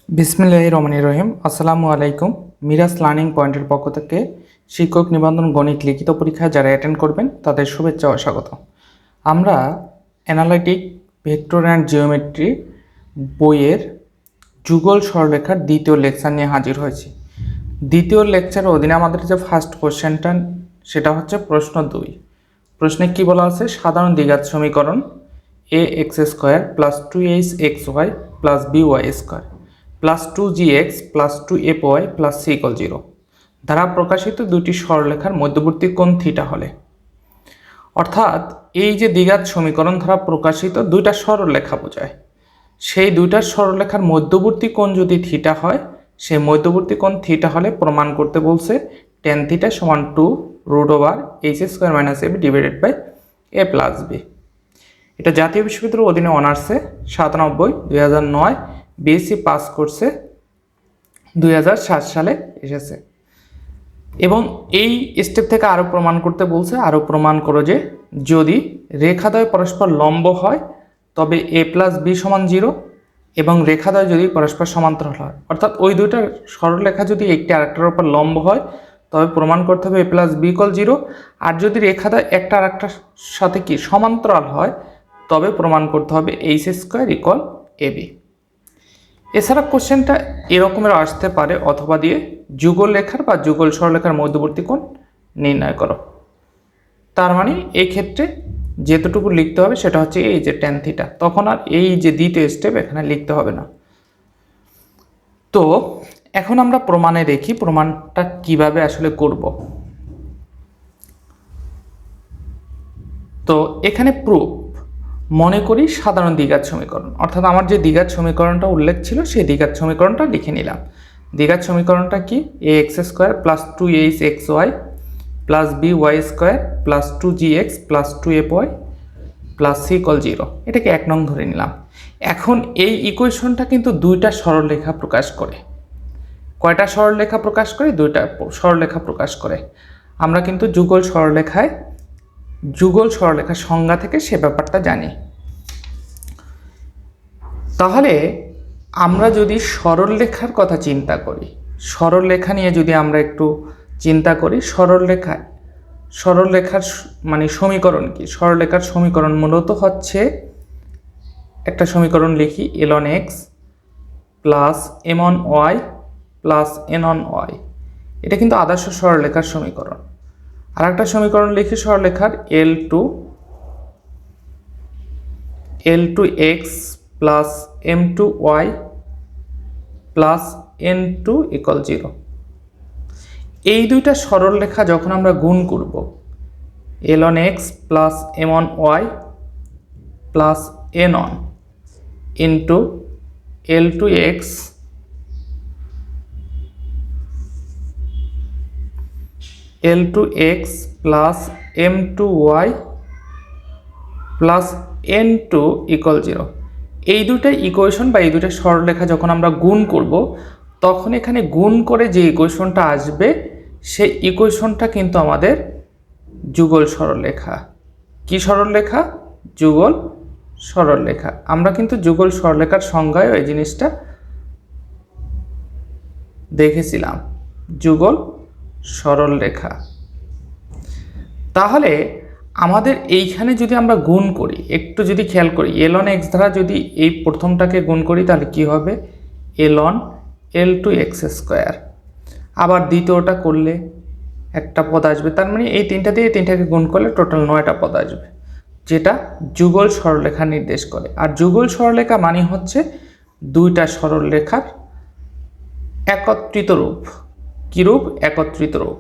বিসমিল্লাহির রহমানির রহিম। আসসালামু আলাইকুম। মিরাজ লার্নিং পয়েন্টের পক্ষ থেকে শিক্ষক নিবন্ধন গণিত লিখিত পরীক্ষা যারা অ্যাটেন্ড করবেন তাদের শুভেচ্ছা ও স্বাগত। আমরা অ্যানালাইটিক ভেক্টর অ্যান্ড জিওমেট্রি বইয়ের যুগল সরলরেখার দ্বিতীয় লেকচার নিয়ে হাজির হয়েছি। দ্বিতীয় লেকচারের অধীনে আমাদের যে ফার্স্ট কোশ্চেনটা সেটা হচ্ছে প্রশ্ন 2। প্রশ্নে কি বলা আছে? সাধারণ দ্বিঘাত সমীকরণ a x square plus 2h x y plus b y square plus 2gx plus 2fy plus c = 0 দ্বারা প্রকাশিত দুটি সরলরেখার মধ্যবর্তী কোণ থিটা হলে, অর্থাৎ এই যে দ্বিঘাত সমীকরণ দ্বারা প্রকাশিত দুইটা সরলরেখা বোঝায়, সেই দুইটা সরলরেখার মধ্যবর্তী কোণ যদি থিটা হয়, সেই মধ্যবর্তী কোণ থিটা হলে প্রমাণ করতে বলছে tan θ = 2√h² - ab divided by a plus b। এটা জাতীয় বিশ্ববিদ্যালয়ের অধীনে অনার্সে 97 2009, বিএসসি পাস করছে 2007 সালে এসেছে। এবং এই স্টেপ থেকে আরও প্রমাণ করতে বলছে, আরও প্রমাণ করো যে যদি রেখাদ্বয় পরস্পর লম্ব হয় তবে a প্লাস b সমান 0, এবং রেখাদ্বয় যদি পরস্পর সমান্তরাল হয়, অর্থাৎ ওই দুইটা সরলরেখা যদি একটি আরেকটার উপর লম্ব হয় তবে প্রমাণ করতে হবে a প্লাস b = 0, আর যদি রেখাদ্বয় একটা আরেকটার সাথে কি সমান্তরাল হয় তবে প্রমাণ করতে হবে h² = ab। এছাড়া কোশ্চেনটা এরকমের আসতে পারে, অথবা দিয়ে যুগল রেখার বা যুগল সরলরেখার মধ্যবর্তী কোণ নির্ণয় করো। তার মানে এই ক্ষেত্রে যেতটুকু লিখতে হবে সেটা হচ্ছে এই যে tan θ, তখন আর এই যে দ্বিতীয় স্টেপ এখানে লিখতে হবে না। তো এখন আমরা প্রমাণে দেখি প্রমাণটা কিভাবে আসলে করব। তো এখানে প্রুফ মনে করি সাধারণ দ্বিঘাত সমীকরণ, অর্থাৎ আমার যে দ্বিঘাত সমীকরণটা উল্লেখ ছিল সেই দ্বিঘাত সমীকরণটা লিখে নিলাম। দ্বিঘাত সমীকরণটা কি? ax² plus 2hxy plus by² plus 2gx plus 2fy plus c = 0, এটাকে 1 নং ধরে নিলাম। এখন এই ইকুয়েশনটা কিন্তু দুইটা সরলরেখা প্রকাশ করে। কয়টা সরলরেখা প্রকাশ করে? দুইটা সরলরেখা প্রকাশ করে। আমরা কিন্তু যুগল সরলরেখার সংজ্ঞা থেকে সে ব্যাপারটা জানি। তাহলে আমরা যদি সরলরেখার কথা চিন্তা করি, সরলরেখা নিয়ে যদি আমরা একটু চিন্তা করি, সরলরেখার মানে সমীকরণ কি? সরলরেখার সমীকরণ মূলত হচ্ছে একটা সমীকরণ লিখি ln x plus m1 y plus n1 y, এটা কিন্তু আদর্শ সরলরেখার সমীকরণ। আর একটা সমীকরণ লিখি সরলরেখার l2x plus m2y plus n2 = 0। এই দুইটা সরলরেখা যখন আমরা গুণ করব, ln x plus m1 y plus n1 into l2x plus m2y plus n2 = 0, এই দুইটা ইকুয়েশন বা এই দুইটা সরলরেখা যখন আমরা গুণ করব, তখন এখানে গুণ করে যে ইকুয়েশনটা আসবে সেই ইকুয়েশনটা কিন্তু আমাদের যুগল সরলরেখা। কি সরলরেখা? যুগল সরলরেখা। আমরা কিন্তু যুগল সরলরেখার সংজ্ঞায় এই জিনিসটা দেখেছিলাম, যুগল সরলরেখা। তাহলে আমাদের এইখানে যদি আমরা গুণ করি, একটু যদি খেয়াল করি, ln x দ্বারা যদি এই প্রথমটাকে গুণ করি তাহলে কি হবে? ln l2x²। আবার দ্বিতীয়টা করলে একটা পদ আসবে, তার মানে এই তিনটা দিয়ে তিনটাকে গুণ করলে টোটাল 9টা পদ আসবে, যেটা যুগল সরলরেখা নির্দেশ করে। আর যুগল সরলরেখা মানে হচ্ছে দুইটা সরলরেখার একত্রিত রূপ। কি রূপ? একত্রিত রূপ।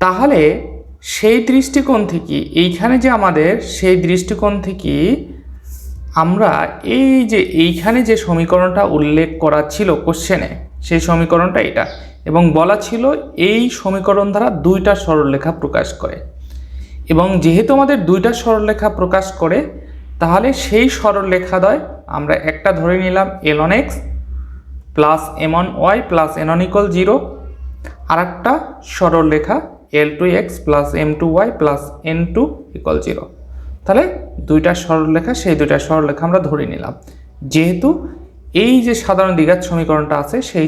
তাহলে সেই দৃষ্টিকোণ থেকে এইখানে যে আমাদের সেই দৃষ্টিকোণ থেকে আমরা এইখানে যে সমীকরণটা উল্লেখ করা ছিল কোশ্চেনে, সেই সমীকরণটা এটা, এবং বলা ছিল এই সমীকরণ দ্বারা দুইটা সরলরেখা প্রকাশ করে। এবং যেহেতু আমাদের দুইটা সরলরেখা প্রকাশ করে, তাহলে সেই সরলরেখাদ্বয় আমরা একটা ধরে নিলাম ln x plus m1 y plus n1 = 0, আর একটা সরলরেখা l2x plus m2 y plus n2 = 0। তাহলে দুইটা সরলরেখা, সেই দুইটা সরলরেখা আমরা ধরে নিলাম। যেহেতু এই যে সাধারণ দ্বিঘাত সমীকরণটা আছে সেই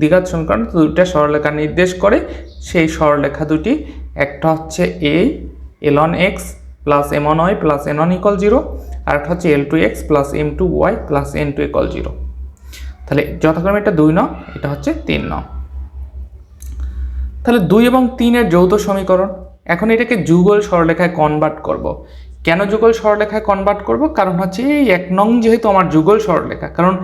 দ্বিঘাত সমীকরণ দুইটা সরলরেখা নির্দেশ করে। সেই সরলরেখা দুটি, একটা হচ্ছে ln x plus m1 y plus n1 = 0, আর একটা হচ্ছে l2x plus m2 y plus n2 = 0। তাহলে যথাক্রমে এটা 2 নং, এটা হচ্ছে 3 নং। তাহলে 2 এবং 3 এর যৌথ সমীকরণ। এখন এটাকে যুগল সরলরেখায় কনভার্ট করব। কেন যুগল সরলরেখায় কনভার্ট করব? কারণ হচ্ছে এই 1 নং যেহেতু আমার যুগল সরলরেখা, কারণ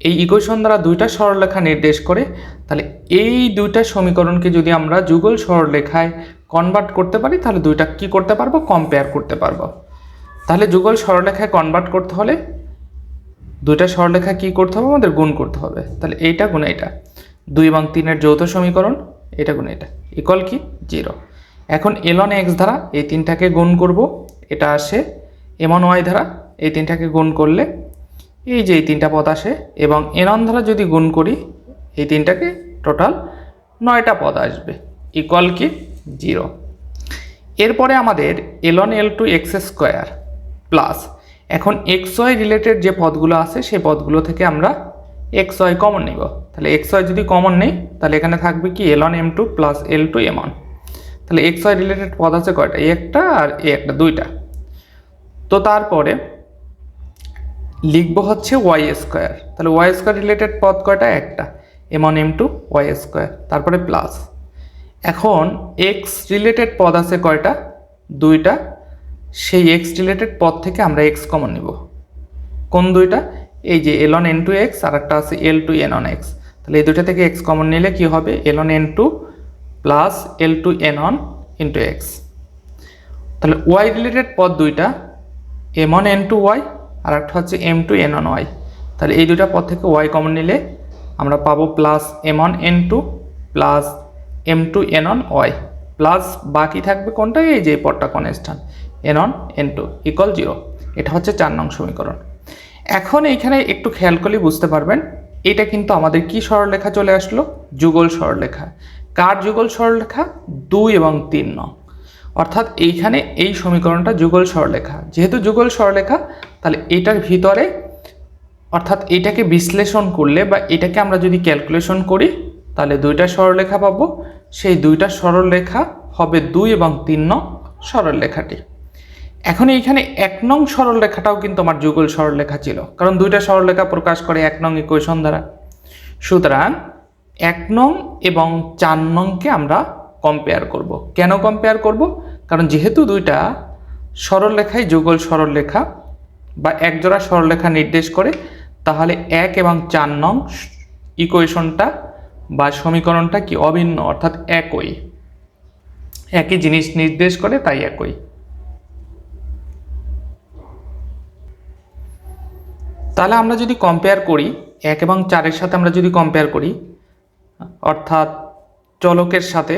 এই ইকুয়েশন দ্বারা দুইটা সরলরেখা নির্দেশ করে, তাহলে এই দুইটা সমীকরণকে যদি আমরা যুগল সরলরেখায় কনভার্ট করতে পারি তাহলে দুইটা কি করতে পারবো? কম্পেয়ার করতে পারবো। তাহলে যুগল সরলরেখায় কনভার্ট করতে হলে দুইটা সরলরেখা কি করতে হবে? আমাদের গুণ করতে হবে। তাহলে এইটা গুণ এইটা, 2 এবং 3 এর যৌথ সমীকরণ, এটা গুণ এটা ইকুয়াল কি 0। এখন ln x দ্বারা এই তিনটাকে গুণ করব, এটা আসে m1 y দ্বারা এই তিনটাকে গুণ করলে এই যে এই তিনটা পদ আসে, এবং n1 দ্বারা যদি গুণ করি এই তিনটাকে টোটাল 9টা পদ আসবে ইকুয়াল কি 0। এরপরে আমাদের ln l2 x² প্লাস, এখন xy রিলেটেড যে পদগুলো আছে সেই পদগুলো থেকে আমরা xy কমন নিব। তাহলে xy যদি কমন নেই তাহলে এখানে থাকবে কি ln m2 plus l2 m1। তাহলে xy রিলেটেড পদ আছে কয়টা? একটা আর একটা, দুইটা। তো তারপরে লিখব হচ্ছে y²। তাহলে y² রিলেটেড পদ কয়টা? একটা, m1 m2 y²। তারপরে প্লাস, এখন x রিলেটেড পদ আছে কয়টা? দুইটা। সেই x রিলেটেড পদ থেকে আমরা x কমন নিব। কোন দুইটা? এই যে ln n2x আর একটা আছে l2 n1x। তাহলে এই দুইটা থেকে x কমন নিলে কি হবে? ln n2 plus l2 n1 into x। তাহলে y রিলেটেড পদ দুইটা, m1 n2y আর একটা হচ্ছে m2 n1y। তাহলে এই দুইটা পদ থেকে y কমন নিলে আমরা পাবো plus m1 n2 plus m2 n1y, plus বাকি থাকবে কোনটা? এই যে পদটা কনস্ট্যান্ট n1 n2 = 0। এটা হচ্ছে 4 নং সমীকরণ। এখন এইখানে একটু খেয়াল করলে বুঝতে পারবেন এটা কিন্তু আমাদের কি সরলরেখা চলে আসলো? যুগল সরলরেখা। কার যুগল সরলরেখা? 2 এবং 3 নং। অর্থাৎ এইখানে এই সমীকরণটা যুগল সরলরেখা। যেহেতু যুগল সরলরেখা, তাহলে এটার ভিতরে, অর্থাৎ এটাকে বিশ্লেষণ করলে বা এটাকে আমরা যদি ক্যালকুলেশন করি তাহলে দুইটা সরলরেখা পাবো। সেই দুইটা সরলরেখা হবে 2 এবং 3 নং সরলরেখাটি। এখন এইখানে 1 নং সরলরেখাটাও কিন্তু আমার যুগল সরলরেখা ছিল, কারণ দুইটা সরলরেখা প্রকাশ করে 1 নং ইকুয়েশন দ্বারা। সুতরাং 1 নং এবং 4 নংকে আমরা কম্পেয়ার করব। কেন কম্পেয়ার করব? কারণ যেহেতু দুইটা সরলরেখাই যুগল সরলরেখা বা একজোড়া সরলরেখা নির্দেশ করে, তাহলে 1 এবং 4 নং ইকুয়েশনটা বা সমীকরণটা কি অভিন্ন, অর্থাৎ একই জিনিস নির্দেশ করে, তাই একই। তাহলে আমরা যদি কম্পেয়ার করি 1 এবং 4 এর সাথে, আমরা যদি কম্পেয়ার করি অর্থাৎ চলকের সাথে,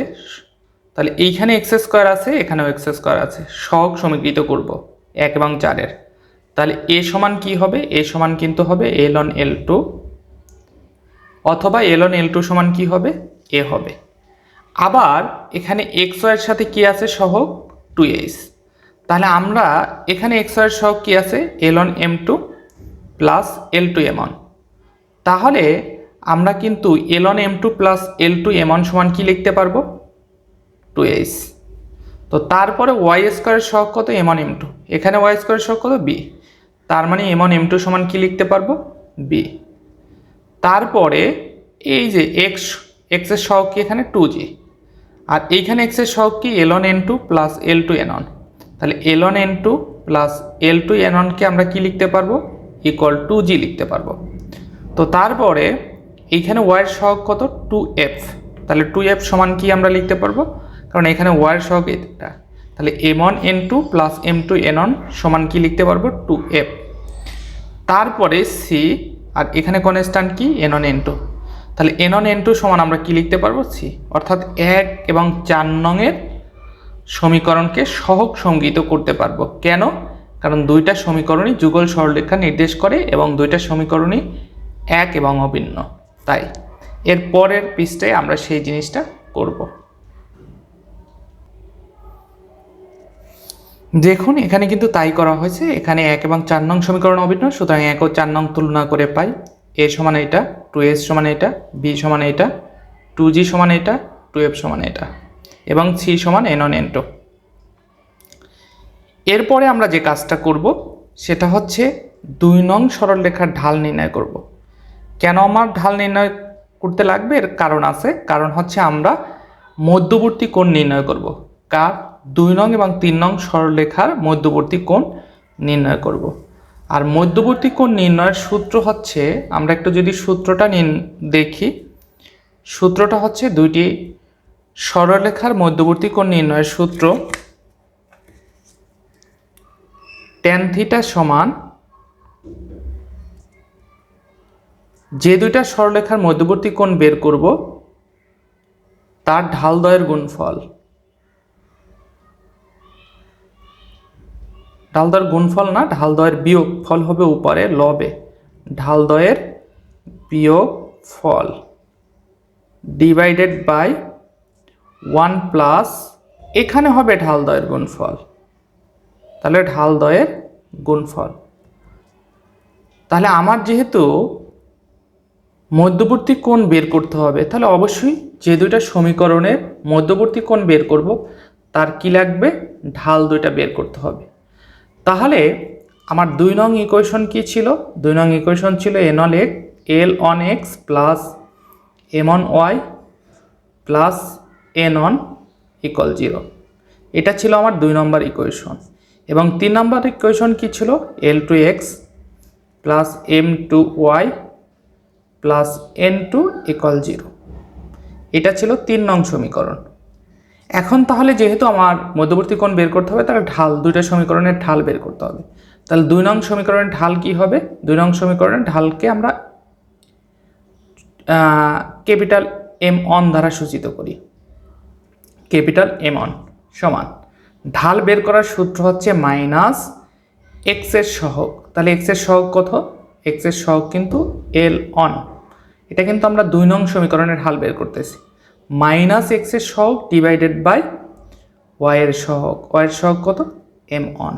তাহলে এইখানে x² আছে, এখানেও x² আছে, সহগ সমীকৃত করব 1 এবং 4 এর। তাহলে a সমান কি হবে? a সমান কিন্তু হবে ln l2, অথবা ln l2 সমান কি হবে? a হবে। আবার এখানে xy এর সাথে কি আছে সহগ? 2h। তাহলে আমরা এখানে xy এর সহগ কি আছে? ln m2 plus l2 m1। তাহলে আমরা কিন্তু ln m2 plus l2 m1 সমান কি লিখতে পারবো? 2h। তো তারপরে y² এর সহগ কত? m1 m2। এখানে y² এর সহগ কত? b। তার মানে m1 m2 সমান কি লিখতে পারবো? b। তারপরে এই যে x এর সহগ কি? এখানে 2g, আর এইখানে x এর সহগ কি? ln n2 plus l2 n1। তাহলে ln n2 plus l2 n1 কে আমরা কি লিখতে পারবো? ইকুয়াল 2g লিখতে পারবো। তো তারপরে এইখানে y এর সহগ কত? 2f। তাহলে 2f সমান কি আমরা লিখতে পারবো? কারণ এখানে y এর সহগ এটা, তাহলে m1 n2 plus m2 n1 সমান কি লিখতে পারবো? 2f। তারপরে c, আর এখানে কনস্ট্যান্ট কি? n1 n2। তাহলে n1 n2 সমান আমরা কি লিখতে পারবো? c। অর্থাৎ 1 এবং 4 নং এর সমীকরণকে সহগ সমীকৃত করতে পারবো। কেন? কারণ দুইটা সমীকরণই যুগল সরলরেখা নির্দেশ করে এবং দুইটা সমীকরণই এক এবং অভিন্ন। তাই এর পরের পৃষ্ঠায় আমরা সেই জিনিসটা করব। দেখুন এখানে কিন্তু তাই করা হয়েছে। এখানে 1 এবং 4 নং সমীকরণ অভিন্ন, সুতরাং 1 ও 4 নং তুলনা করে পাই এ সমান এটা, 2s সমান এটা, বি সমান এটা, 2g সমান এটা, 2f সমান এটা এবং c সমান n1 n2। এরপরে আমরা যে কাজটা করব সেটা হচ্ছে 2 নং সরলরেখার ঢাল নির্ণয় করব। কেন আমার ঢাল নির্ণয় করতে লাগবে? এর কারণ আছে। কারণ হচ্ছে আমরা মধ্যবর্তী কোণ নির্ণয় করব। কার? 2 নং এবং 3 নং সরলরেখার মধ্যবর্তী কোণ নির্ণয় করব। আর মধ্যবর্তী কোণ নির্ণয়ের সূত্র হচ্ছে, আমরা একটু যদি সূত্রটা দেখি, সূত্রটা হচ্ছে দুইটি সরলরেখার মধ্যবর্তী কোণ নির্ণয়ের সূত্র tan থিটা সমান যে দুইটা সরলরেখার মধ্যবর্তী কোণ বের করব তার ঢালদ্বয়ের গুণফল। ঢালদ্বয়ের গুণফল না, ঢালদ্বয়ের বিয়োগফল হবে উপরে লবে, ঢালদ্বয়ের বিয়োগফল ডিভাইডেড বাই 1 প্লাস, এখানে হবে ঢালদ্বয়ের গুণফল, তাহলে ঢালদ্বয়ের গুণফল। তাহলে আমার যেহেতু মধ্যবর্তী কোণ বের করতে হবে, তাহলে অবশ্যই যে দুইটা সমীকরণের মধ্যবর্তী কোণ বের করব তার কি লাগবে? ঢাল দুইটা বের করতে হবে। তাহলে আমার 2 নং ইকুয়েশন কি ছিল? 2 নং ইকুয়েশন ছিল L1x plus M1y plus N1 = 0। এটা ছিল আমার 2 নম্বর ইকুয়েশন। এবং 3 নম্বর ইকুয়েশন কি ছিল? L2x plus M2y plus N2 = 0। এটা ছিল 3 নং সমীকরণ। এখন তাহলে যেহেতু আমার মধ্যবর্তী কোণ বের করতে হবে, তাহলে ঢাল, দুইটা সমীকরণের ঢাল বের করতে হবে। তাহলে 2 নং সমীকরণের ঢাল কি হবে? 2 নং সমীকরণের ঢালকে আমরা ক্যাপিটাল M1 দ্বারা সূচিত করি। ক্যাপিটাল M1 সমান ঢাল বের করার সূত্র হচ্ছে মাইনাস x এর সহগ। তাহলে x এর সহগ কত? x এর সহগ কিন্তু L1। এটা কিন্তু আমরা 2 নং সমীকরণের ঢাল বের করতেছি। মাইনাস x এর সহগ ডিভাইডেড বাই y এর সহগ। y এর সহগ কত? M1।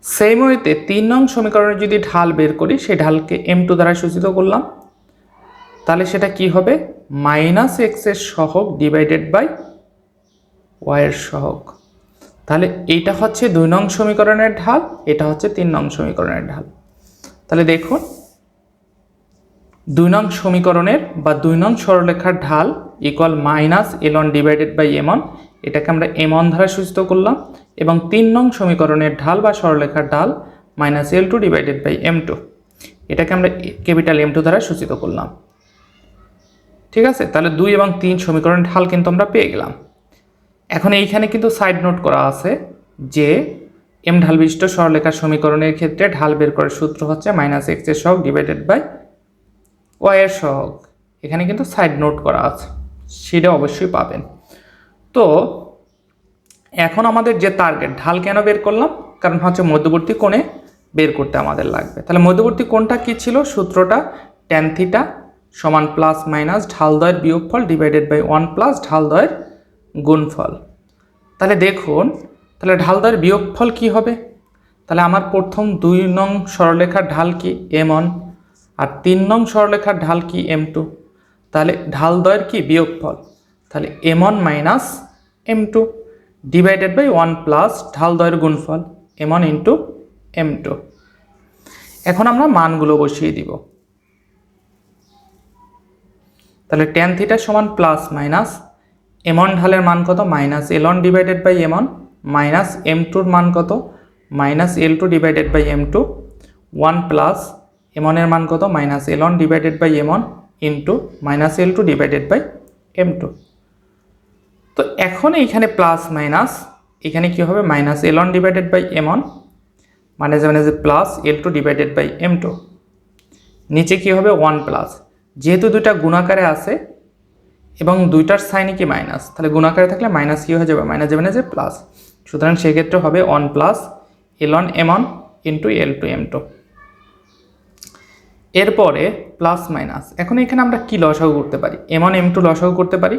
সেম ওয়েতে 3 নং সমীকরণে যদি ঢাল বের করি, সেই ঢালকে M2 দ্বারা সূচিত করলাম, তাহলে সেটা কি হবে? মাইনাস x এর সহগ ডিভাইডেড বাই y এর সহগ। তাহলে এইটা হচ্ছে 2 নং সমীকরণের ঢাল, এটা হচ্ছে 3 নং সমীকরণের ঢাল। তাহলে দেখুন 2 নং সমীকরণের বা 2 নং সরলরেখার ঢাল equal minus L1 divided by M1, এটাকে আমরা M1 দ্বারা সূচিত করলাম। এবং 3 নং সমীকরণের ঢাল বা সরলরেখার ঢাল minus L2 divided by M2, এটাকে আমরা ক্যাপিটাল M2 দ্বারা সূচিত করলাম। ঠিক আছে? তাহলে 2 এবং 3 সমীকরণের ঢাল কিন্তু আমরা পেয়ে গেলাম। এখন এইখানে কিন্তু সাইড নোট করা আছে যে M ঢাল বিশিষ্ট সরলরেখার সমীকরণের ক্ষেত্রে ঢাল বের করার সূত্র হচ্ছে মাইনাস x এর সহগ ডিভাইডেড বাই y এর সহগ। এখানে কিন্তু সাইড নোট করা আছে, সেটা অবশ্যই পাবেন। তো এখন আমাদের যে টার্গেট, ঢাল কেন বের করলাম? কারণ হচ্ছে মধ্যবর্তী কোণে বের করতে আমাদের লাগবে। তাহলে মধ্যবর্তী কোণটা কি ছিল? সূত্রটা tan থিটা সমান প্লাস মাইনাস ঢালদ্বয়ের বিয়োগফল ডিভাইডেড বাই 1 প্লাস ঢালদ্বয়ের গুণফল। তাহলে দেখুন, তাহলে ঢালদ্বয়ের বিয়োগফল কি হবে? তাহলে আমার প্রথম 2 নং সরলরেখার ঢাল কি? M1। আর 3 নং সরলরেখার ঢাল কি? M2। তাহলে ঢালদ্বয়ের কি? বিয়োগফল। তাহলে M1 minus M2 divided by 1 plus ঢালদ্বয়ের গুণফল M1 ইন্টু M2। এখন আমরা মানগুলো বসিয়ে দিব। তাহলে tan থিটা সমান প্লাস মাইনাস M1 ঢালের মান কত? Minus L1 divided by M1 minus M2 এর মান কত? Minus L2 divided by M2 1 plus M1 এর মান কত? Minus L1 divided by M1 into minus L2 divided by M2। তো এখন এইখানে প্লাস মাইনাস, এখানে কি হবে? Minus L1 divided by M1 minus minus plus L2 divided by M2। নিচে কি হবে? 1 প্লাস, যেহেতু দুইটা গুণাকারে আছে এবং দুইটার সাইনে কি মাইনাস, তাহলে গুণাকারে থাকলে মাইনাস কি হয়ে যাবে? মাইনাস যাবে না, যে প্লাস। সুতরাং সেক্ষেত্রে হবে 1 plus L1 M1 into L2 M2। এরপরে প্লাস মাইনাস, এখন এখানে আমরা কি লসাগু করতে পারি? M1 M2 লসাগু করতে পারি,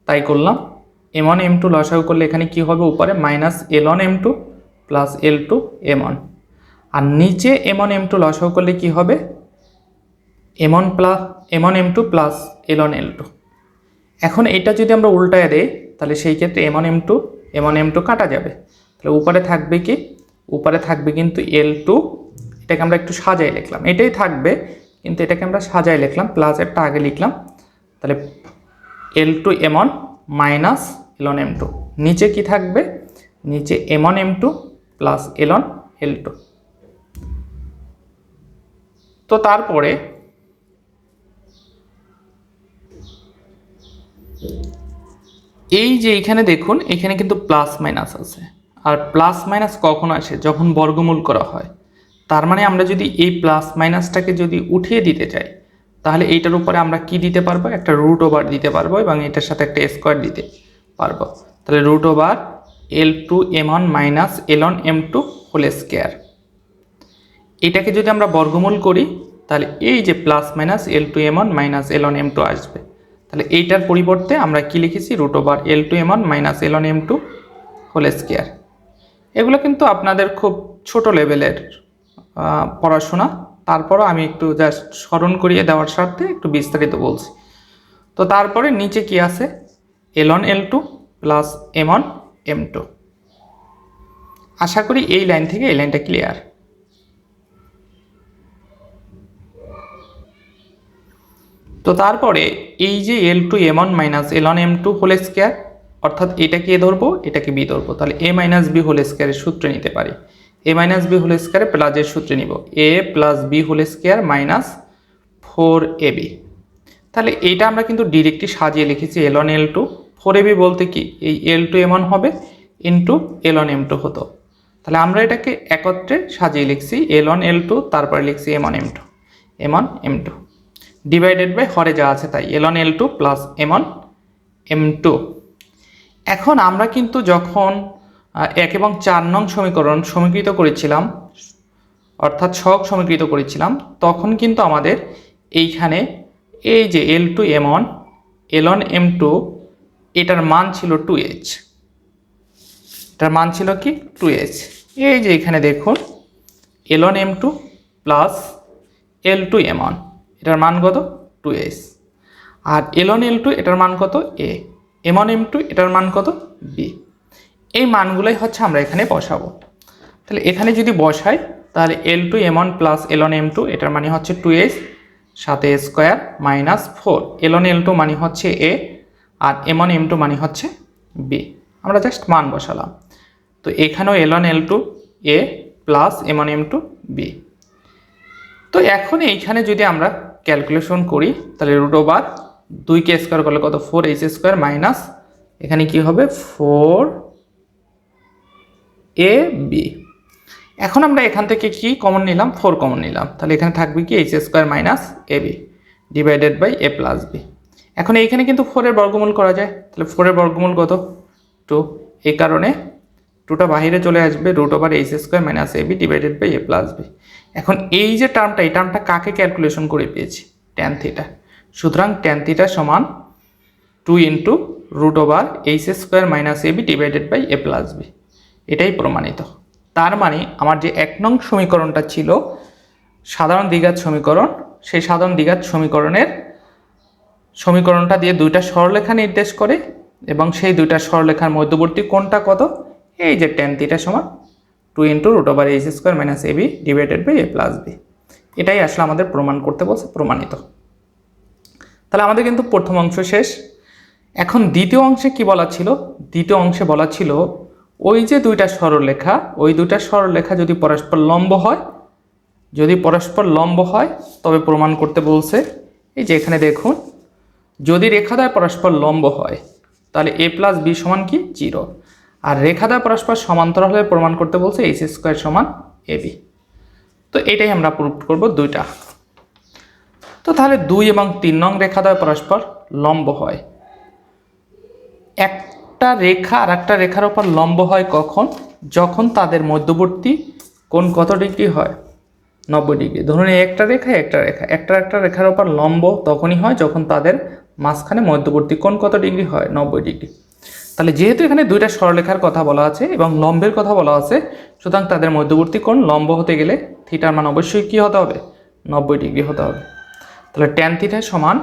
তাই করলাম। M1 M2 লসাগু করলে এখানে কি হবে? উপরে minus L1 M2 plus L2 M1, আর নিচে M1 M2 লসাগু করলে কি হবে? m1 m2 plus ln l2। এখন এটা যদি আমরা উল্টায় দেই তাহলে সেই ক্ষেত্রে m1 m2 কাটা যাবে, তাহলে উপরে থাকবে কি, উপরে থাকবে কিন্তু l2, এটাকে আমরা একটু সাজাই লিখলাম, এটাই থাকবে কিন্তু এটাকে আমরা সাজাই লিখলাম, প্লাস একটা আগে লিখলাম, তাহলে l2 m1 minus ln m2, নিচে কি থাকবে, নিচে m1 m2 plus ln l2। তো তারপরে এই যে এখানে দেখুন, এখানে কিন্তু প্লাস মাইনাস আছে, আর প্লাস মাইনাস কখন আসে, যখন বর্গমূল করা হয়। তার মানে আমরা যদি এই প্লাস মাইনাসটাকে যদি উঠিয়ে দিতে চাই তাহলে এইটার উপরে আমরা কি দিতে পারবো, একটা রুট ওভার দিতে পারবো এবং এটার সাথে একটা স্কোয়ার দিতে পারবো, তাহলে root over l2 m1 minus ln m2 whole square. এটাকে যদি আমরা বর্গমূল করি তাহলে এই যে plus minus l2 m1 minus ln m2 আসবে, তাহলে এইটার পরিবর্তে আমরা কি লিখেছি, root over l2 m1 minus ln m2 whole square. এগুলো কিন্তু আপনাদের খুব ছোট লেভেলের পড়াশোনা, তারপরও আমি একটু জাস্ট স্মরণ করিয়ে দেওয়ার স্বার্থে একটু বিস্তারিত বলছি। তো তারপরে নিচে কি আছে, ln l2 plus m1 m2। আশা করি এই লাইন থেকে এই লাইনটা ক্লিয়ার। তো তারপরে এই যে l2 m1 minus ln m2 whole square, অর্থাৎ এটাকে এ ধরবো, এটাকে বি ধরবো, তাহলে a মাইনাস বি হোল স্কোয়ারের সূত্র নিতে পারি, a মাইনাস বি হোল স্কোয়ারে প্লাসের সূত্রে নিব, a plus B whole square minus 4ab। তাহলে এইটা আমরা কিন্তু ডিরেক্টলি সাজিয়ে লিখেছি ln l2, 4ab বলতে কি এই l2 m1 হবে ইন্টু ln m2 হতো, তাহলে আমরা এটাকে একত্রে সাজিয়ে লিখছি ln l2, তারপরে লিখছি m1 m2 ডিভাইডেড বাই হরে যা আছে তাই ln l2 plus m1 m2। এখন আমরা কিন্তু যখন 1 এবং 4 নং সমীকরণ সমীকৃত করেছিলাম, অর্থাৎ সহগ সমীকৃত করেছিলাম, তখন কিন্তু আমাদের এইখানে এই যে l2 m1 ln m2 এটার মান ছিল 2h, এটার মান ছিল কি 2h। এই যে এখানে দেখুন ln m2 plus l2 m1 এটার মান কত 2h, আর ln l2 এটার মান কত a, m1 m2 এটার মান কত b। এই মানগুলোই হচ্ছে আমরা এখানে বসাবো। তাহলে এখানে যদি বসাই তাহলে l2 m1 plus ln m2 এটার মানে হচ্ছে 2h সাথে স্কোয়ার মাইনাস 4, ln l2 মানে হচ্ছে a আর m1 m2 মানে হচ্ছে b, আমরা জাস্ট মান বসালাম। তো এখানেও ln l2 a plus m1 m2 b। তো এখন এইখানে যদি আমরা ক্যালকুলেশন করি তাহলে রুট ওভার 2কে স্কোয়ার করলে কত 4h স্কোয়ার মাইনাস এখানে কি হবে 4ab। এখন আমরা এখান থেকে কি কমন নিলাম, 4 কমন নিলাম, তাহলে এখানে থাকবে কি h square minus ab divided by a plus b। এখন এইখানে কিন্তু 4 এর বর্গমূল করা যায়, তাহলে 4 এর বর্গমূল কত 2, এই কারণে 2টা বাহিরে চলে আসবে, root over h square minus ab divided by a plus b। এখন এই যে টার্মটা, এই টার্মটা কাকে ক্যালকুলেশন করে পেয়েছি, ট্যান থিটা, সুতরাং ট্যান থিটা সমান 2 into root over h square minus ab divided by a plus b, এটাই প্রমাণিত। তার মানে আমার যে 1 নং সমীকরণটা ছিল সাধারণ দ্বিঘাত সমীকরণ, সেই সাধারণ দ্বিঘাত সমীকরণটা দিয়ে দুইটা সরলরেখা নির্দেশ করে এবং সেই দুইটা সরলরেখার মধ্যবর্তী কোণটা কত, এই যে ট্যান থিটা সমান 2 into root over h square minus ab divided by a plus b। এটাই আসলে আমাদের প্রমাণ করতে বলছে, প্রমাণিত। তাহলে আমাদের কিন্তু প্রথম অংশ শেষ। এখন দ্বিতীয় অংশে কি বলা ছিল, দ্বিতীয় অংশে বলা ছিল ওই যে দুইটা সরলরেখা, ওই দুইটা সরলরেখা যদি পরস্পর লম্ব হয়, যদি পরস্পর লম্ব হয় তবে প্রমাণ করতে বলছে। এই যে এখানে দেখুন, যদি রেখাদ্বয় পরস্পর লম্ব হয় তাহলে a প্লাস b সমান কি 0, আর রেখাদ্বয় পরস্পর সমান্তরাল হলে প্রমাণ করতে বলছে h স্কোয়ার সমান ab। তো এটাই আমরা প্রুভ করব দুইটা। তো তাহলে 2 এবং 3 নং রেখাদ্বয় পরস্পর লম্ব হয়, একটা রেখা আর একটা রেখার উপর লম্ব হয় কখন, যখন তাদের মধ্যবর্তী কোণ কত ডিগ্রি হয় 90 ডিগ্রি। ধরুন একটা রেখা একটা রেখার উপর লম্ব তখনই হয় যখন তাদের মাঝখানে মধ্যবর্তী কোণ কত ডিগ্রি হয় 90 ডিগ্রি। তাহলে যেহেতু এখানে দুইটা সরলরেখার কথা বলা আছে এবং লম্বের কথা বলা আছে, সুতরাং তাদের মধ্যবর্তী কোণ লম্ব হতে গেলে থিটার মান অবশ্যই কি হতে হবে 90 ডিগ্রি হতে হবে। তাহলে ট্যান থিটা সমান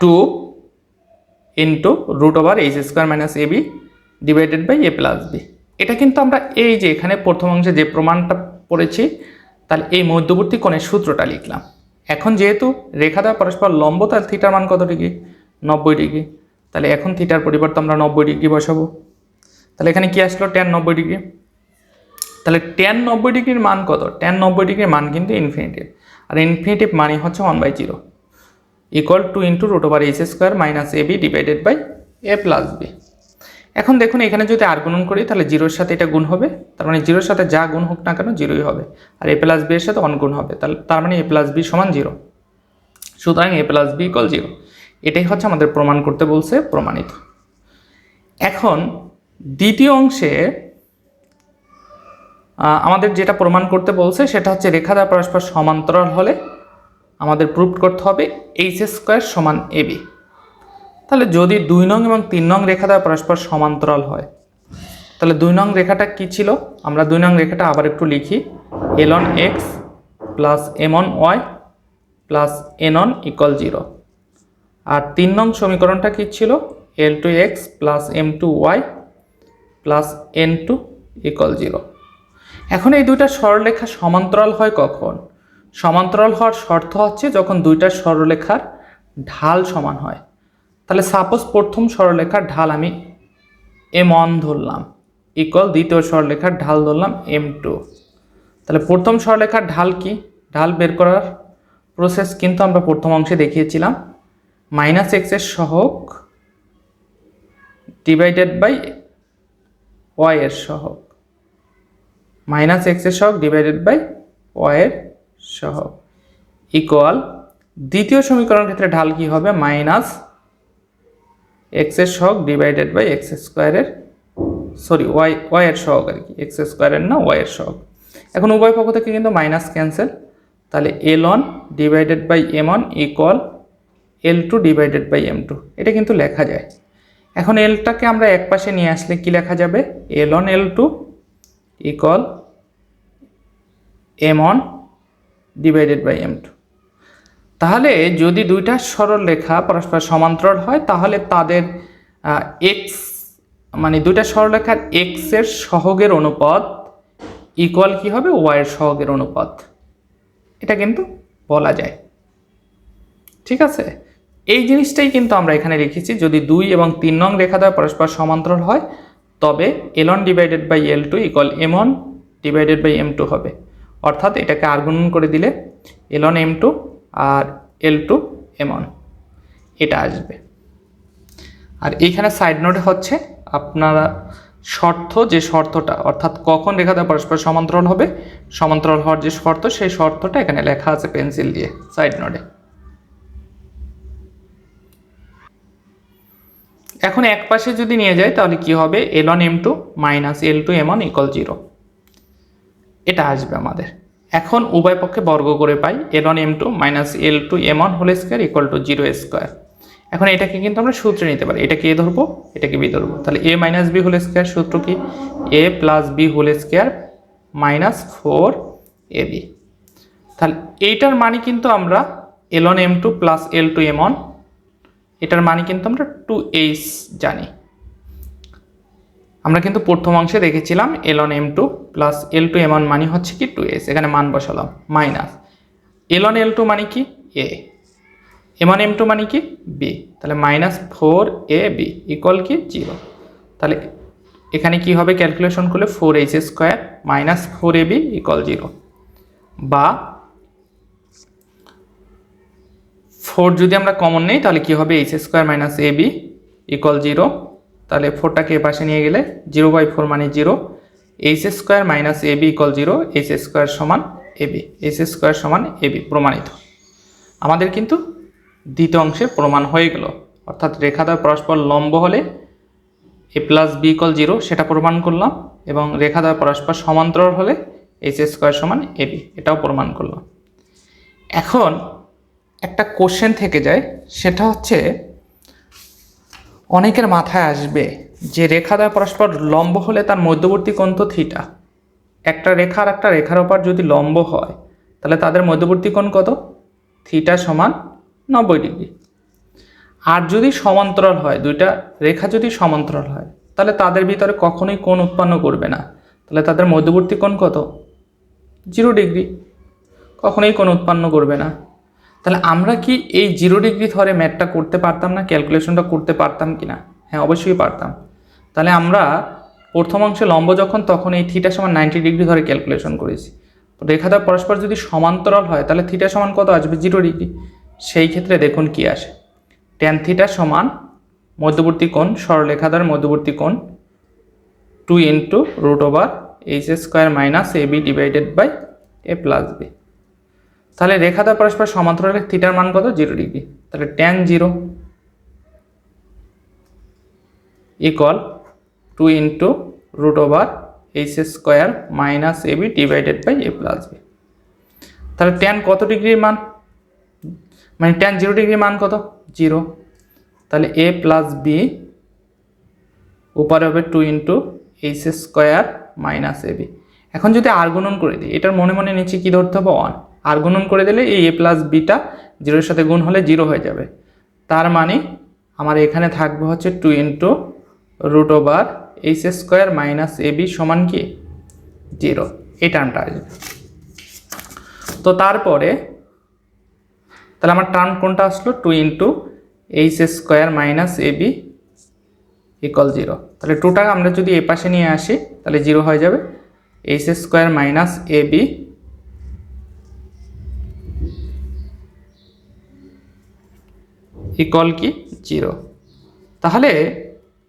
2 into root over H square minus A B divided by A plus B. এটা কিন্তু আমরা এই যে এখানে প্রথম অংশে যে প্রমাণটা পড়েছি, তাহলে এই মধ্যবর্তী কোণের সূত্রটা লিখলাম। এখন যেহেতু রেখা দ্বারা পরস্পর লম্ব, তাহলে থিটার মান কত ডিগ্রি? 90 ডিগ্রি। তাহলে এখন থিটার পরিবর্তে আমরা 90 ডিগ্রি বসাবো। তাহলে এখানে কি আসলো? Tan 90 degree. তাহলে ট্যান 90 ডিগ্রির মান কত? ট্যান 90 ডিগ্রির মান কিন্তু ইনফিনিটিভ, আর ইনফিনিটিভ মানে হচ্ছে 1/0 equal to into root over H square minus A B divided by A plus B. এখন দেখুন এখানে যদি আর গুণন করি তাহলে জিরোর সাথে এটা গুণ হবে, তার মানে জিরোর সাথে যা গুণ হোক না কেন জিরোই হবে, আর এ প্লাস বি এর সাথে অনগুণ হবে, তাহলে তার মানে এ প্লাস বি সমান 0। সুতরাং এ প্লাস বি ইকুয়াল 0। এটাই হচ্ছে আমাদের প্রমাণ করতে বলছে, প্রমাণিত। এখন দ্বিতীয় অংশে আমাদের যেটা প্রমাণ করতে বলছে সেটা হচ্ছে রেখা দ্বারা পরস্পর সমান্তরাল হলে আমাদের প্রুভ করতে হবে এইচ স্কোয়ার সমান এ বি। তাহলে যদি 2 নং এবং 3 নং রেখা দ্বারা পরস্পর সমান্তরাল হয়, তাহলে 2 নং রেখাটা কি ছিল? আমরা 2 নং রেখাটা আবার একটু লিখি, l one x plus m one y plus n one equal 0। আর 3 নং সমীকরণটা কি ছিল? L two x plus m two y plus n two equal 0। এখন এই দুইটা সরলরেখা সমান্তরাল হয় কখন? সমান্তরাল হওয়ার শর্ত হচ্ছে যখন দুইটা সরলরেখার ঢাল সমান হয়। তাহলে সাপোজ প্রথম সরলরেখার ঢাল আমি m1 ধরলাম ইকুয়াল দ্বিতীয় সরলরেখার ঢাল ধরলাম m2। তাহলে প্রথম সরলরেখার ঢাল কি? ঢাল বের করার প্রসেস কিন্তু আমরা প্রথম অংশে দেখিয়েছিলাম, মাইনাস এক্সের সহগ ডিভাইডেড বাই ওয়াই এর সহগ, মাইনাস এক্সের সহগ ডিভাইডেড বাই ওয়াই এর সহগ ইকুয়াল দ্বিতীয় সমীকরণের ক্ষেত্রে ঢাল কি হবে? মাইনাস এক্সের সহগ ডিভাইডেড বাই এক্স স্কোয়ারের, সরি ওয়াই এর সহগ আর কি, এক্স স্কোয়ারের না ওয়াই এর সহগ। এখন উভয় পক্ষ থেকে কিন্তু মাইনাস ক্যান্সেল, তাহলে L one divided by M one equal L two divided by M two. এটা কিন্তু লেখা যায়। এখন এলটাকে আমরা এক পাশে নিয়ে আসলে কি লেখা যাবে? L one L two equal M one divided by M two. তাহলে যদি দুইটা সরল রেখা পরস্পর সমান্তরাল হয় তাহলে তাদের এক্স মানে দুইটা সরলরেখার এক্স এর সহগের অনুপাত ইকুয়াল কি হবে? ওয়াই এর সহগের অনুপাত। এটা কিন্তু বলা যায়, ঠিক আছে? এই জিনিসটাই কিন্তু আমরা এখানে রেখেছি, যদি 2 এবং 3 নং রেখা দ্বারা পরস্পর সমান্তরাল হয় তবে L one divided by L two equal M one divided by M two হবে। অর্থাৎ এটাকে আর্গুমেন্ট করে দিলে এল ওয়ান এম টু আর এল টু এম ওয়ান এটা আসবে। আর এইখানে সাইড নোটে হচ্ছে আপনারা শর্ত, যে শর্তটা অর্থাৎ কখন রেখা দ্বারা পরস্পর সমান্তরাল হবে, সমান্তরাল হওয়ার যে শর্ত সেই শর্তটা এখানে লেখা আছে পেন্সিল দিয়ে সাইড নোটে। এখন এক পাশে যদি নিয়ে যায় তাহলে কি হবে? L one M two minus l two M one equal 0 এটা আসবে আমাদের। এখন উভয় পক্ষে বর্গ করে পাই l one M two minus l two M one whole square equal to 0 square. এখন এটাকে কিন্তু আমরা সূত্রে নিতে পারি, এটাকে এ ধরবো এটাকে বি ধরবো, তাহলে a minus b whole square সূত্র কি? A plus B whole square minus 4 a b. তাহলে এইটার মানে কিন্তু আমরা l one M two plus l two M one এটার মানে কিন্তু আমরা 2h জানি। আমরা কিন্তু প্রথম অংশে দেখেছিলাম l one M two plus l two M one মানে হচ্ছে কি 2h, এখানে মান বসালাম মাইনাস এল ওয়ান এল টু মানে কি? A, m one M two মানে কি? বি, তাহলে মাইনাস 4 এ বি ইকুয়াল কি 0। তাহলে এখানে কি হবে? ক্যালকুলেশন করলে 4h square minus 4 a B equal 0, বা 4 যদি আমরা কমন নেই তাহলে কি হবে? h square minus A B equal 0। তাহলে 4টাকে এ পাশে নিয়ে গেলে 0/4 মানে 0, h square minus A B equal 0, h square সমান এ বি, h স্কোয়ার সমান এ বি প্রমাণিত। আমাদের কিন্তু দ্বিতীয় অংশে প্রমাণ হয়ে গেল, অর্থাৎ রেখা দ্বয় পরস্পর লম্ব হলে এ প্লাস বি ইকুয়াল 0 সেটা প্রমাণ করলাম, এবং রেখা দ্বয় পরস্পর সমান্তরাল হলে h স্কোয়ার সমান এ বি এটাও প্রমাণ করলাম। এখন একটা কোশ্চেন থেকে যায়, সেটা হচ্ছে অনেকের মাথায় আসবে যে রেখা দ্বয় পরস্পর লম্ব হলে তার মধ্যবর্তী কোণ তো থিটা। একটা রেখার ওপর যদি লম্ব হয় তাহলে তাদের মধ্যবর্তী কোণ কত? থিটা সমান 90 ডিগ্রি। আর যদি সমান্তরাল হয়, দুইটা রেখা যদি সমান্তরাল হয়, তাহলে তাদের ভিতরে কখনোই কোণ উৎপন্ন করবে না। তাহলে তাদের মধ্যবর্তী কোণ কত? 0 ডিগ্রি, কখনোই কোণ উৎপন্ন করবে না। তাহলে আমরা কি এই 0 ডিগ্রি ধরে ম্যাথটা করতে পারতাম না, ক্যালকুলেশনটা করতে পারতাম কি না? হ্যাঁ, অবশ্যই পারতাম। তাহলে আমরা প্রথম অংশে লম্ব যখন, তখন এই থিটা সমান 90 ডিগ্রি ধরে ক্যালকুলেশন করেছি। রেখাটা পরস্পর যদি সমান্তরাল হয় তাহলে থিটা সমান কত আসবে? 0 ডিগ্রি। সেই ক্ষেত্রে দেখুন কি আসে, ট্যান থিটা সমান মধ্যবর্তী কোণ, সরলরেখা দ্বারা মধ্যবর্তী কোণ 2 into √h² minus ab divided by a plus b। তাহলে রেখা দ্বারা পরস্পর সমান্তরালে থিটার মান কত? 0 ডিগ্রি। তাহলে tan 0 equal 2 into √h² minus ab divided by a plus b। তাহলে ট্যান কত ডিগ্রির মান, মানে ট্যান 0 ডিগ্রির মান কত? 0। তাহলে a প্লাস b উপরে হবে 2 ইন্টু h² মাইনাস ab। এখন যদি আর গুণন করে দিই, এটার মনে মনে নিচে কি ধরতে হবে? 1। আর গুণন করে দিলে এই a প্লাস বিটা 0-এর সাথে গুণ হলে 0 হয়ে যাবে। তার মানে আমার এখানে থাকবে হচ্ছে 2 ইন্টু √h² মাইনাস ab সমান কি? 0। এই টার্মটা আসবে। তো তারপরে তাহলে আমার টার্ম কোনটা আসলো? 2 into h² minus ab equal 0। তাহলে 2টা আমরা যদি এ পাশে নিয়ে আসি তাহলে 0 হয়ে যাবে। h² মাইনাস ab ইকুয়াল কি? 0। তাহলে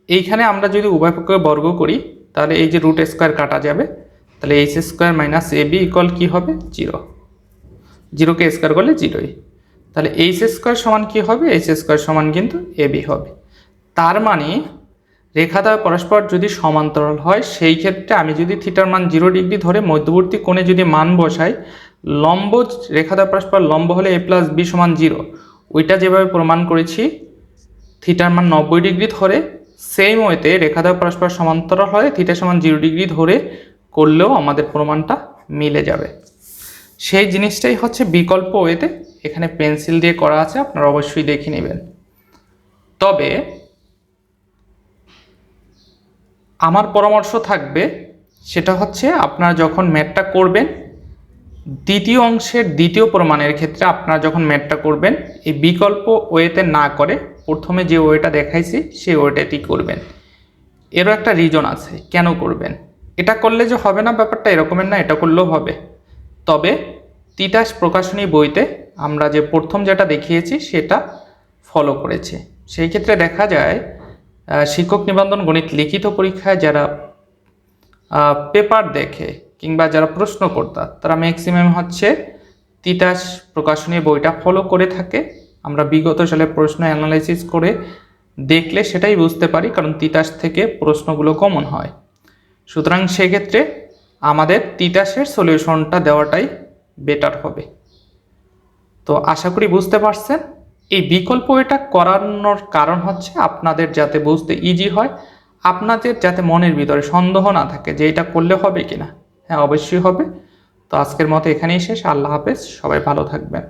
এইখানে আমরা যদি উভয় পক্ষকে বর্গ করি তাহলে এই যে √² কাটা যাবে, তাহলে h² মাইনাস ab ইকুয়াল কি হবে? 0। 0কে স্কোয়ার করলে 0ই। তাহলে h² সমান কি হবে? h² সমান কিন্তু ab হবে। তার মানে রেখা দ্বয় পরস্পর যদি সমান্তরাল হয়, সেই ক্ষেত্রে আমি যদি থিটার মান 0 ডিগ্রি ধরে মধ্যবর্তী কোণে যদি মান বসাই, লম্ব রেখা দ্বয় পরস্পর লম্ব হলে a প্লাস b সমান 0, ওইটা যেভাবে প্রমাণ করেছি থিটার মান 90 ডিগ্রি ধরে, সেম ওয়েতে রেখা দ্বয় পরস্পর সমান্তরাল হয় থিটা সমান 0 ডিগ্রি ধরে করলেও আমাদের প্রমাণটা মিলে যাবে। সেই জিনিসটাই হচ্ছে বিকল্প ওয়েতে এখানে পেন্সিল দিয়ে করা আছে, আপনারা অবশ্যই দেখে নেবেন। তবে আমার পরামর্শ থাকবে সেটা হচ্ছে, আপনারা যখন ম্যাথটা করবেন, দ্বিতীয় অংশের দ্বিতীয় প্রমাণের ক্ষেত্রে আপনারা যখন ম্যাথটা করবেন, এই বিকল্প ওয়েতে না করে প্রথমে যে ওয়েটা দেখাইছি সেই ওয়েটাতেই করবেন। এরও একটা রিজন আছে কেন করবেন। এটা করলে যে হবে না ব্যাপারটা এরকমের না, এটা করলেও হবে। তবে তিতাস প্রকাশনী বইতে আমরা যে প্রথম যেটা দেখিয়েছি সেটা ফলো করেছে। সেই ক্ষেত্রে দেখা যায় শিক্ষক নিবন্ধন গণিত লিখিত পরীক্ষায় যারা পেপার দেখে কিংবা যারা প্রশ্নকর্তা, তারা ম্যাক্সিমাম হচ্ছে তিতাস প্রকাশনী বইটা ফলো করে থাকে। আমরা বিগত সালে প্রশ্ন অ্যানালাইসিস করে দেখলে সেটাই বুঝতে পারি, কারণ তিতাস থেকে প্রশ্নগুলো কমন হয়। সুতরাং সেক্ষেত্রে আমাদের তিতাসের সলিউশনটা দেওয়াটাই বেটার হবে। তো আশা করি বুঝতে পারছেন। এই বিকল্প এটা করানোর কারণ হচ্ছে আপনাদের যাতে বুঝতে ইজি হয়, আপনাদের যাতে মনের ভিতরে সন্দেহ না থাকে যে এটা করলে হবে কিনা। হ্যাঁ, অবশ্যই হবে। তো আজকের মতো এখানেই শেষ। আল্লাহ হাফেজ, সবাই ভালো থাকবেন।